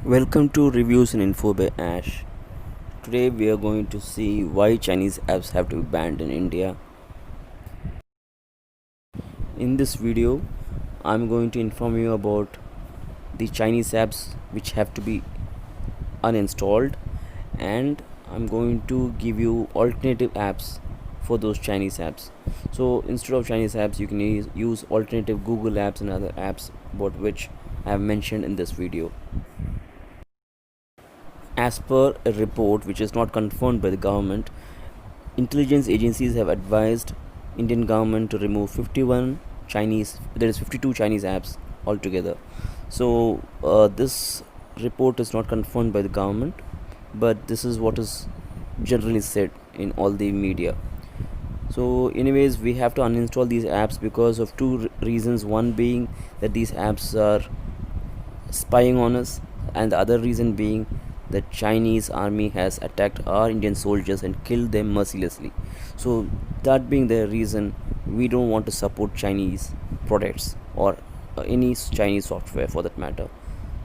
Welcome to Reviews and Info by Ash. Today we are going to see why Chinese apps have to be banned in India. In this video, I'm going to inform you about the Chinese apps which have to be uninstalled, and I'm going to give you alternative apps for those Chinese apps. So instead of Chinese apps, you can use alternative Google apps and other apps about which I have mentioned in this video. As per a report which is not confirmed by the government, intelligence agencies have advised Indian government to remove 52 Chinese apps altogether. So this report is not confirmed by the government, but this is what is generally said in all the media. So anyways, we have to uninstall these apps because of two reasons. One being that these apps are spying on us, and the other reason being the Chinese army has attacked our Indian soldiers and killed them mercilessly. So that being the reason, we don't want to support Chinese products or any Chinese software for that matter.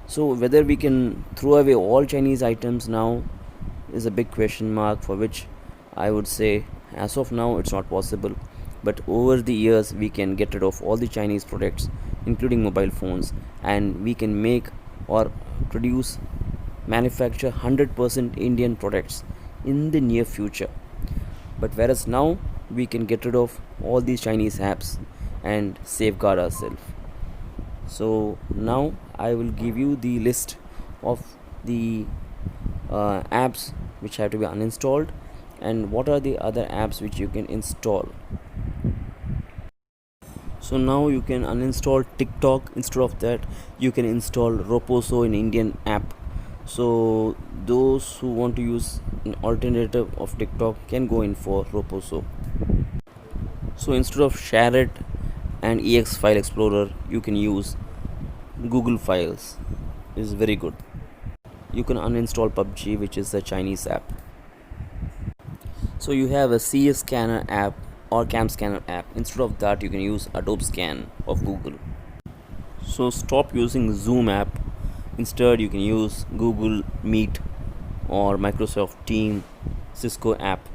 So whether we can throw away all Chinese items now is a big question mark, for which I would say as of now it's not possible. But over the years we can get rid of all the Chinese products, including mobile phones, and we can make or produce manufacture 100% Indian products in the near future. But whereas now we can get rid of all these Chinese apps and safeguard ourselves. So now I will give you the list of the apps which have to be uninstalled and what are the other apps which you can install. So now you can uninstall TikTok. Instead of that, you can install Roposo, an Indian app. So those who want to use an alternative of TikTok can go in for Roposo. So instead of ShareIt and EX File Explorer, you can use Google Files. It's very good. You can uninstall PUBG, which is a Chinese app. So you have a CS Scanner app or Cam Scanner app. Instead of that, you can use Adobe Scan of Google. So stop using Zoom app. Instead, you can use Google Meet or Microsoft Team, Cisco app.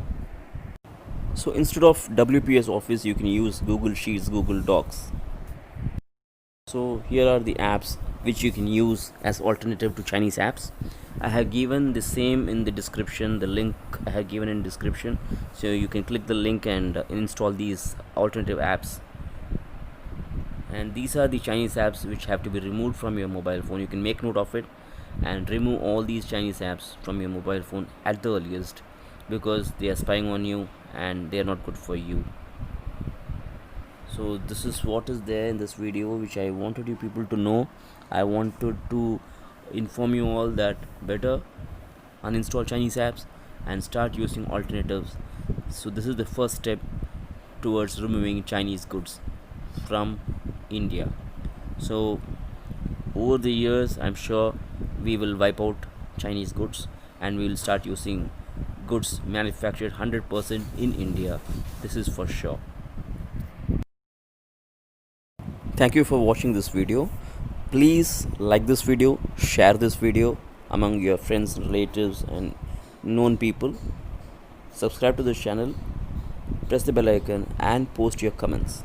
So instead of WPS Office, you can use Google Sheets, Google Docs. So here are the apps which you can use as alternative to Chinese apps. I have given the same in the description, the link I have given in description, so you can click the link and install these alternative apps. And these are the Chinese apps which have to be removed from your mobile phone. You can make note of it and remove all these Chinese apps from your mobile phone at the earliest, because they are spying on you and they are not good for you. So this is what is there in this video which I wanted you people to know. I wanted to inform you all that better uninstall Chinese apps and start using alternatives. So this is the first step towards removing Chinese goods from India. So over the years, I'm sure we will wipe out Chinese goods and we will start using goods manufactured 100% in India. This is for sure. Thank you for watching this video. Please like this video, share this video among your friends, relatives and known people. Subscribe to this channel, press the bell icon and post your comments.